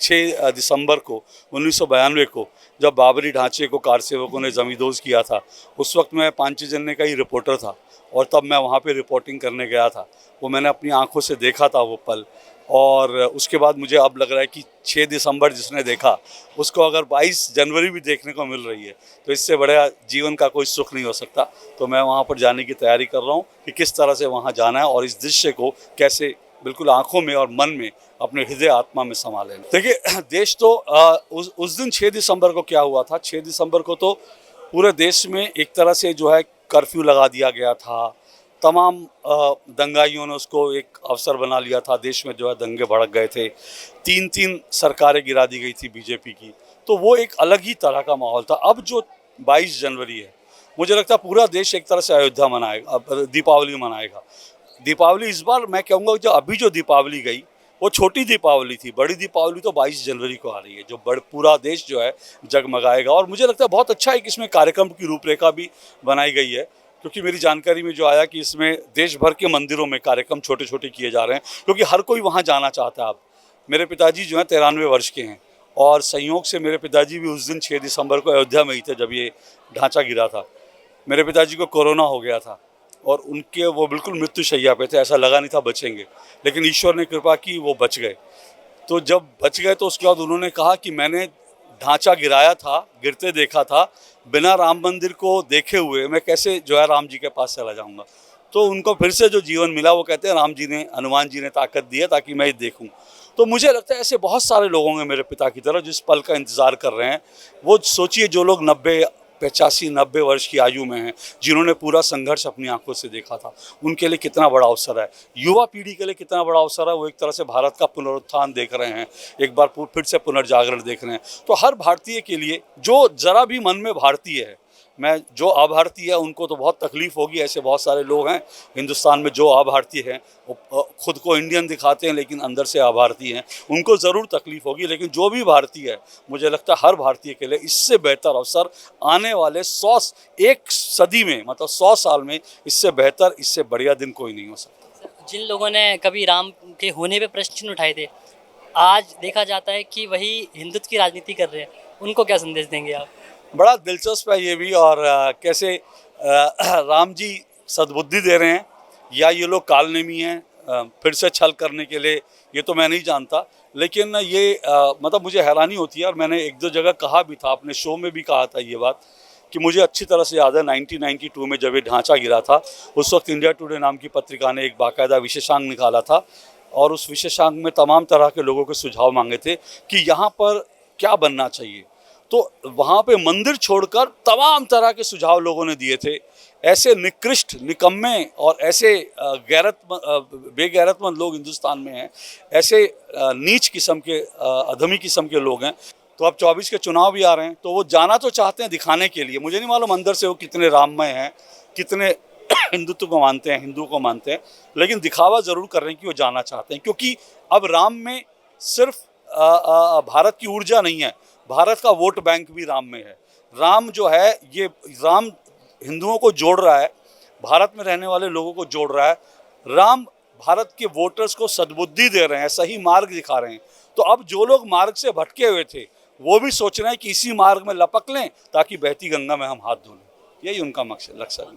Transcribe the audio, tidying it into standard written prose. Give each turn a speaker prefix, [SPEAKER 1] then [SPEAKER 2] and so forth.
[SPEAKER 1] 6 दिसंबर को 1992 को जब बाबरी ढांचे को कारसेवकों ने जमींदोज किया था, उस वक्त मैं पांचजन्य का ही रिपोर्टर था और तब मैं वहाँ पे रिपोर्टिंग करने गया था। वो मैंने अपनी आंखों से देखा था वो पल, और उसके बाद मुझे अब लग रहा है कि 6 दिसंबर जिसने देखा उसको अगर 22 जनवरी भी देखने को मिल रही है तो इससे बड़ा जीवन का कोई सुख नहीं हो सकता। तो मैं वहाँ पर जाने की तैयारी कर रहा हूँ कि किस तरह से वहाँ जाना है और इस दृश्य को कैसे बिल्कुल आंखों में और मन में, अपने हृदय आत्मा में समा लें। देखिए, देश तो उस दिन 6 दिसंबर को क्या हुआ था, 6 दिसंबर को तो पूरे देश में एक तरह से जो है कर्फ्यू लगा दिया गया था। तमाम दंगाइयों ने उसको एक अवसर बना लिया था। देश में जो है दंगे भड़क गए थे, 3-3 सरकारें गिरा दी गई थी बीजेपी की। तो वो एक अलग ही तरह का माहौल था। अब जो 22 जनवरी है, मुझे लगता है पूरा देश एक तरह से अयोध्या मनाएगा, दीपावली मनाएगा। दीपावली इस बार मैं कहूँगा जो अभी जो दीपावली गई वो छोटी दीपावली थी, बड़ी दीपावली तो 22 जनवरी को आ रही है, जो पूरा देश जो है जगमगाएगा। और मुझे लगता है बहुत अच्छा है कि इसमें कार्यक्रम की रूपरेखा भी बनाई गई है, क्योंकि मेरी जानकारी में जो आया कि इसमें देश भर के मंदिरों में कार्यक्रम छोटे छोटे किए जा रहे हैं, क्योंकि हर कोई वहाँ जाना चाहता है। अब मेरे पिताजी जो हैं 93 वर्ष के हैं, और संयोग से मेरे पिताजी भी उस दिन 6 दिसंबर को अयोध्या में ही थे जब ये ढांचा गिरा था। मेरे पिताजी को कोरोना हो गया था और उनके वो बिल्कुल मृत्युशैया पे थे, ऐसा लगा नहीं था बचेंगे, लेकिन ईश्वर ने कृपा की, वो बच गए। तो जब बच गए तो उसके बाद उन्होंने कहा कि मैंने ढांचा गिराया था, गिरते देखा था, बिना राम मंदिर को देखे हुए मैं कैसे जो है राम जी के पास चला जाऊंगा। तो उनको फिर से जो जीवन मिला, वो कहते हैं राम जी ने, हनुमान जी ने ताकत दी है ताकि मैं देखूं। तो मुझे लगता है ऐसे बहुत सारे लोग होंगे मेरे पिता की तरह जिस पल का इंतज़ार कर रहे हैं। वो सोचिए, जो लोग 85-90 वर्ष की आयु में हैं, जिन्होंने पूरा संघर्ष अपनी आंखों से देखा था, उनके लिए कितना बड़ा अवसर है। युवा पीढ़ी के लिए कितना बड़ा अवसर है। वो एक तरह से भारत का पुनरुत्थान देख रहे हैं, एक बार फिर से पुनर्जागरण देख रहे हैं। तो हर भारतीय के लिए, जो ज़रा भी मन में भारतीय है, मैं जो अभारतीय है उनको तो बहुत तकलीफ़ होगी। ऐसे बहुत सारे लोग हैं हिंदुस्तान में जो अभारतीय हैं, वो खुद को इंडियन दिखाते हैं लेकिन अंदर से अभारतीय हैं, उनको ज़रूर तकलीफ़ होगी। लेकिन जो भी भारतीय है, मुझे लगता है हर भारतीय के लिए इससे बेहतर अवसर आने वाले 1 सदी में, मतलब 100 साल में, इससे बेहतर, इससे बढ़िया दिन कोई नहीं हो सकता।
[SPEAKER 2] जिन लोगों ने कभी राम के होने पे प्रश्न उठाए थे, आज देखा जाता है कि वही हिंदुत्व की राजनीति कर रहे हैं, उनको क्या संदेश देंगे आप?
[SPEAKER 1] बड़ा दिलचस्प है ये भी, और कैसे राम जी सद्बुद्धि दे रहे हैं या ये लोग कालनेमी हैं फिर से छल करने के लिए, ये तो मैं नहीं जानता। लेकिन ये मतलब मुझे हैरानी होती है, और मैंने 1-2 जगह कहा भी था, अपने शो में भी कहा था ये बात, कि मुझे अच्छी तरह से याद है 1992 में जब ये ढांचा गिरा था, उस वक्त इंडिया टुडे नाम की पत्रिका ने एक बाकायदा विशेषांक निकाला था, और उस विशेषांक में तमाम तरह के लोगों के सुझाव मांगे थे कि यहाँ पर क्या बनना चाहिए। तो वहाँ पे मंदिर छोड़कर तमाम तरह के सुझाव लोगों ने दिए थे। ऐसे निकृष्ट, निकम्मे और ऐसे बेगैरतमंद लोग हिंदुस्तान में हैं, ऐसे नीच किस्म के, अधमी किस्म के लोग हैं। तो अब 24 के चुनाव भी आ रहे हैं, तो वो जाना तो चाहते हैं दिखाने के लिए। मुझे नहीं मालूम अंदर से वो कितने राममय हैं, कितने हिंदुत्व को मानते हैं, हिंदू को मानते हैं, लेकिन दिखावा ज़रूर कर रहे हैं कि वो जाना चाहते हैं। क्योंकि अब राम में सिर्फ भारत की ऊर्जा नहीं है, भारत का वोट बैंक भी राम में है। राम जो है, ये राम हिंदुओं को जोड़ रहा है, भारत में रहने वाले लोगों को जोड़ रहा है। राम भारत के वोटर्स को सद्बुद्धि दे रहे हैं, सही मार्ग दिखा रहे हैं। तो अब जो लोग मार्ग से भटके हुए थे, वो भी सोच रहे हैं कि इसी मार्ग में लपक लें ताकि बहती गंगा में हम हाथ धो लें। यही उनका मकसद, लक्ष्य है।